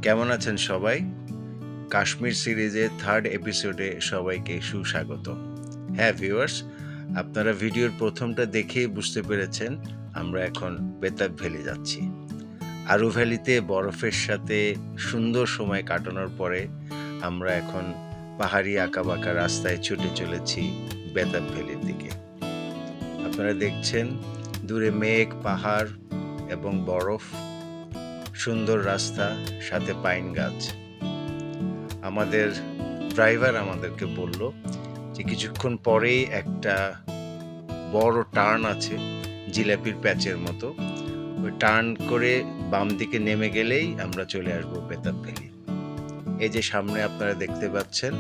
কেমন আছেন সবাই? কাশ্মীর সিরিজের 3rd এপিসোডে সবাইকে সুস্বাগত। হ্যাঁ ভিউয়ার্স, আপনারা ভিডিওর প্রথমটা দেখেই বুঝতে পেরেছেন আমরা এখন বেতাব ভ্যালি যাচ্ছি। আরু ভ্যালিতে বরফের সাথে সুন্দর সময় কাটানোর পরে আমরা এখন পাহাড়ি আঁকাবাঁকা রাস্তায় ছুটে চলেছি বেতাব ভ্যালির দিকে। আপনারা দেখছেন দূরে মেঘ, পাহাড় এবং বরফ, সুন্দর রাস্তা, সাথে পাইন গাছ। আমাদের ড্রাইভার আমাদেরকে বলল যে কিছুক্ষণ পরেই একটা বড় টার্ন আছে, জিলাপির প্যাচের মতো। ওই টার্ন করে বাম দিকে নেমে গেলেই আমরা চলে আসবো বেতাব ভ্যালি। এই যে সামনে আপনারা দেখতে পাচ্ছেন,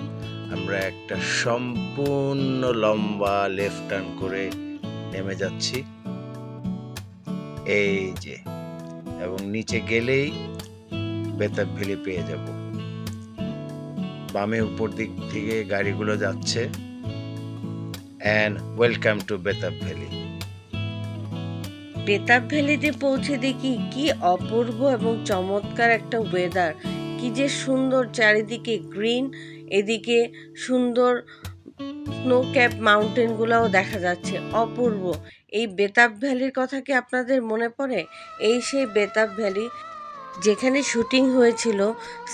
আমরা একটা সম্পূর্ণ লম্বা লেফট টার্ন করে নেমে যাচ্ছি। এই যে, এবং নিচে গেলেই বেতাব ভ্যালি পেয়ে যাব। বামে উপর দিক থেকে গাড়িগুলো যাচ্ছে। And welcome to Betaab valley. Betaab ভ্যালিতে পৌঁছে দেখি কি অপূর্ব এবং চমৎকার একটা ওয়েদার, কি যে সুন্দর, চারিদিকে গ্রিন, এদিকে সুন্দর স্নো ক্যাপ মাউন্টেনগুলোও দেখা যাচ্ছে, অপূর্ব। এই বেতাব ভ্যালির কথা কি আপনাদের মনে পড়ে? এই সেই বেতাব ভ্যালি যেখানে শুটিং হয়েছিল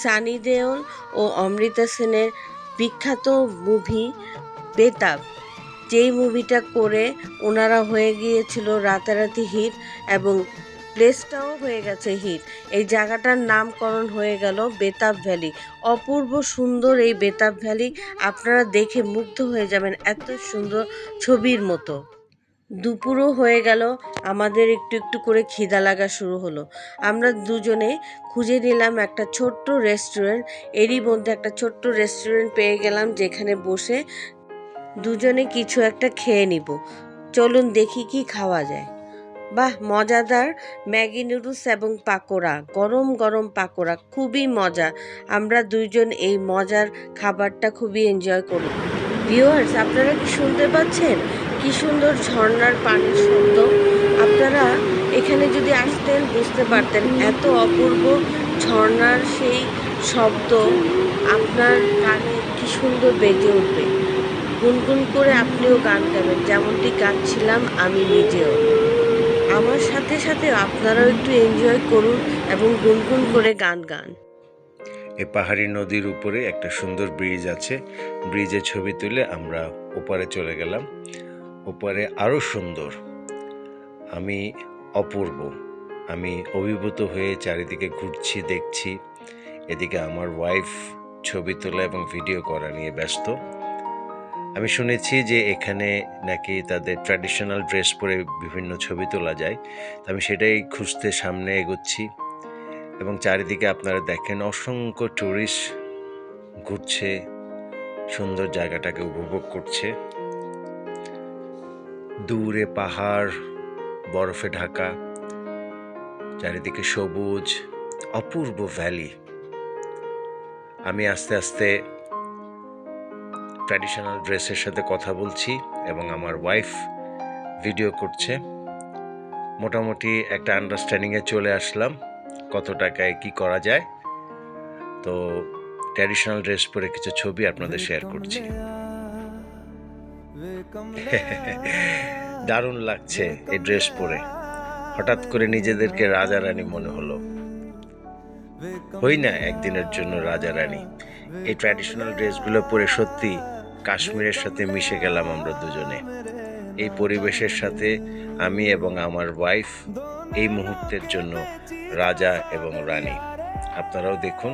সানি দেওল ও অমৃতা সেনের বিখ্যাত মুভি বেতাব। যেই মুভিটা করে ওনারা হয়ে গিয়েছিল রাতারাতি হিট, এবং প্লেসটাও হয়ে গেছে হিট। এই জায়গাটার নামকরণ হয়ে গেল বেতাব ভ্যালি। অপূর্ব সুন্দর এই বেতাব ভ্যালি, আপনারা দেখে মুগ্ধ হয়ে যাবেন, এত সুন্দর, ছবির মতো। দুপুরও হয়ে গেল, আমাদের একটু একটু করে খিদা লাগা শুরু হলো। আমরা দুজনে খুঁজে নিলাম একটা ছোট্ট রেস্টুরেন্ট। এরই মধ্যে একটা ছোট্ট রেস্টুরেন্ট পেয়ে গেলাম, যেখানে বসে দুজনে কিছু একটা খেয়ে নিব। চলুন দেখি কি খাওয়া যায়। বাহ, মজাদার ম্যাগি নুডলস এবং পাকোড়া, গরম গরম পাকোড়া, খুবই মজা। আমরা দুইজন এই মজার খাবারটা খুবই এনজয় করি। ভিউয়ার্স, আপনারা কি শুনতে পাচ্ছেন? কি সুন্দর ঝর্ণার পানির শব্দ। আপনারা এখানে যদি আসতেন বুঝতে পারতেন, এত অপূর্ব ঝর্ণার সেই শব্দ আপনার কানে কি সুন্দর বেজে উঠবে। গুনগুন করে আপনিও গান গাবেন, যেমনটি গাচ্ছিলাম আমি নিজেও। আমার সাথে সাথে আপনারাও একটু এনজয় করুন এবং গুনগুন করে গান গান। এই পাহাড়ি নদীর উপরে একটা সুন্দর ব্রিজ আছে। ব্রিজে ছবি তুলে আমরা ওপারে চলে গেলাম। ওপারে আরও সুন্দর, আমি অপূর্ব, আমি অভিভূত হয়ে চারিদিকে ঘুরছি, দেখছি। এদিকে আমার ওয়াইফ ছবি তোলা এবং ভিডিও করা নিয়ে ব্যস্ত। আমি শুনেছি যে এখানে নাকি তাদের ট্র্যাডিশনাল ড্রেস পরে বিভিন্ন ছবি তোলা যায়। তো আমি সেটাই খুঁজতে সামনে এগোচ্ছি, এবং চারিদিকে আপনারা দেখেন অসংখ্য টুরিস্ট ঘুরছে, সুন্দর জায়গাটাকে উপভোগ করছে। দূরে পাহাড়, বরফে ঢাকা, চারিদিকে সবুজ, অপূর্ব ভ্যালি। আমি আস্তে আস্তে ট্র্যাডিশনাল ড্রেসের সাথে কথা বলছি এবং আমার ওয়াইফ ভিডিও করছে। মোটামুটি একটা আন্ডারস্ট্যান্ডিংয়ে চলে আসলাম কত টাকায় কি করা যায়। তো ট্র্যাডিশনাল ড্রেস পরে কিছু ছবি আপনাদের শেয়ার করছি। দারুণ লাগছে এই ড্রেস পরে, হঠাৎ করে নিজেদেরকে রাজা রানী মনে হলো। হই না একদিনের জন্য রাজা রানী। এই ট্র্যাডিশনাল ড্রেসগুলো পরে সত্যি কাশ্মীরের সাথে মিশে গেলাম আমরা দুজনে। এই পরিবেশের সাথে আমি এবং আমার ওয়াইফ এই মুহূর্তের জন্য রাজা এবং রানী। আপনারাও দেখুন,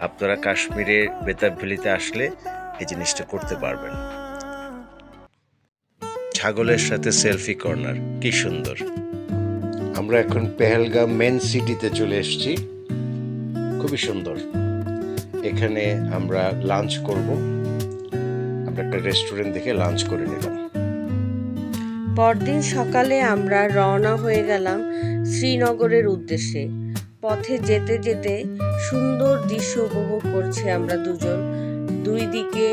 আপনারা কাশ্মীরের বেতাব ভ্যালিতে আসলে এই জিনিসটা করতে পারবেন। ছাগলের সাথে সেলফি কর্নার, কি সুন্দর। আমরা এখন পেহেলগাম মেন সিটিতে চলে এসেছি। খুবই সুন্দর। এখানে আমরা লাঞ্চ করব। আমরা একটা রেস্টুরেন্ট দেখে লাঞ্চ করে নিলাম। পরদিন সকালে আমরা রওনা হয়ে গেলাম শ্রীনগরের উদ্দেশ্যে। পথে যেতে যেতে সুন্দর দৃশ্য উপভোগ করছি আমরা দুজন। দুই দিকে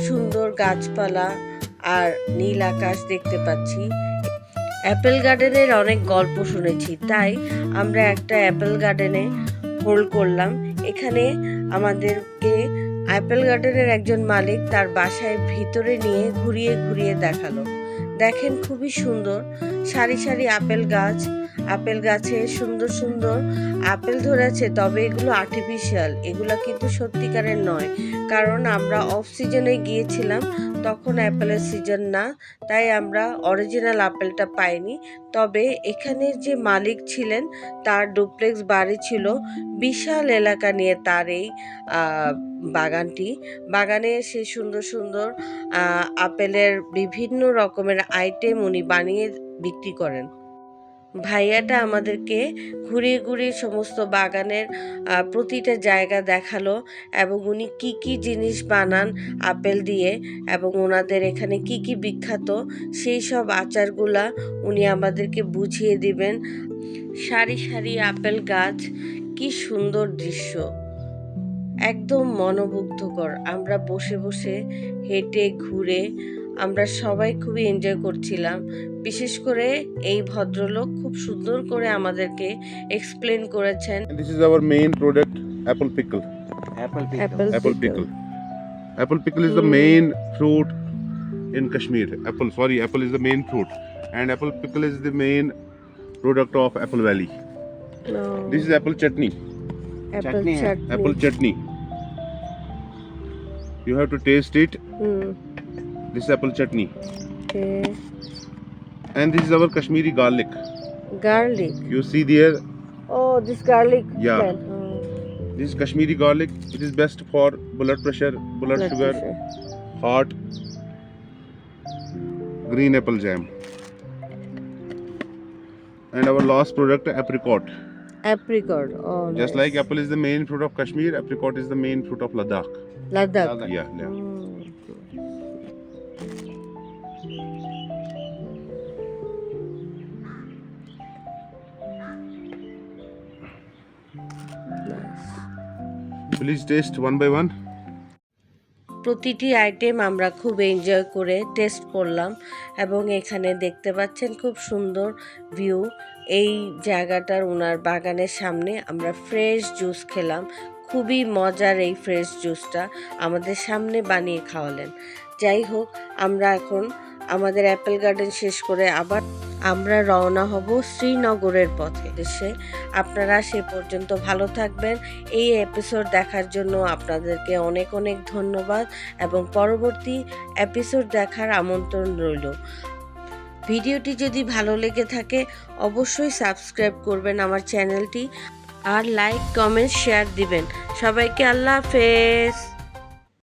সুন্দর গাছপালা আর নীল আকাশ দেখতে পাচ্ছি। অ্যাপেল গার্ডেনের অনেক গল্প শুনেছি, তাই আমরা একটা অ্যাপেল গার্ডেনে হোল্ড করলাম। এখানে আমাদেরকে অ্যাপেল গার্ডেনের একজন মালিক তার বাসায় ভিতরে নিয়ে ঘুরিয়ে ঘুরিয়ে দেখালো। দেখেন খুবই সুন্দর, সারি সারি আপেল গাছ, আপেল গাছে সুন্দর সুন্দর আপেল ধরেছে, তবে এগুলো আর্টিফিশিয়াল, এগুলো কিন্তু সত্যিকারের নয়, কারণ আমরা অফ সিজনে গিয়েছিলাম, তখন অ্যাপেলের সিজন না, তাই আমরা অরিজিনাল আপেলটা পাইনি। তবে এখানের যে মালিক ছিলেন তার ডুপ্লেক্স বাড়ি ছিল, বিশাল এলাকা নিয়ে তার এই বাগানে সে সুন্দর সুন্দর আপেলের বিভিন্ন রকমের আইটেম উনি বানিয়ে বিক্রি করেন। ভাইয়াটা আমাদেরকে ঘুরিয়ে ঘুরিয়ে সমস্ত বাগানের প্রতিটা জায়গা দেখালো এবং উনি কি কি জিনিস বানান আপেল দিয়ে এবং ওনাদের এখানে কি কি বিখ্যাত সেই সব আচারগুলা উনি আমাদেরকে বুঝিয়ে দিবেন। সারি সারি আপেল গাছ, কি সুন্দর দৃশ্য, একদম মনোমুগ্ধকর। আমরা বসে বসে হেঁটে ঘুরে আমরা সবাই খুবই এনজয় করছিলাম। বিশেষ করে এই ভদ্রলোক খুব সুন্দর করে আমাদেরকে এক্সপ্লেন করেছেন। This is our main product, apple pickle. Apple Apple pickle. Apple pickle is the main fruit in Kashmir. Apple is the main fruit, and apple pickle is the main product of Apple Valley. No. This is apple chutney. Apple chutney. Apple chutney. You have to taste it. This is apple chutney, Okay. and this is our Kashmiri garlic. Garlic. You see there, Oh, this garlic. Yeah. plant. this is Kashmiri garlic. It is best for blood pressure, blood sugar, pressure. heart. Green apple jam. And our last product, apricot. Apricot. Oh, Just nice. like apple is the main fruit of Kashmir, apricot is the main fruit of Ladakh. Ladakh. Yeah. Please taste one by one. প্রতিটি item আমরা খুব enjoy করে test করলাম এবং এখানে দেখতে পাচ্ছেন খুব সুন্দর ভিউ। এই জায়গাটার ওনার বাগানের সামনে আমরা ফ্রেশ জুস খেলাম, খুবই মজার এই ফ্রেশ জুসটা আমাদের সামনে বানিয়ে খাওয়ালেন। যাই হোক, আমরা এখন আমাদের অ্যাপেল গার্ডেন শেষ করে আবার আমরা রওনা হব শ্রীনগরের পথে। আপনারা সে পর্যন্ত ভালো থাকবেন। এই এপিসোড দেখার জন্য আপনাদেরকে অনেক অনেক ধন্যবাদ এবং পরবর্তী এপিসোড দেখার আমন্ত্রণ রইল। ভিডিওটি যদি ভালো লেগে থাকে অবশ্যই সাবস্ক্রাইব করবেন আমার চ্যানেলটি, আর লাইক কমেন্ট শেয়ার দিবেন। সবাইকে আল্লাহ হাফেজ।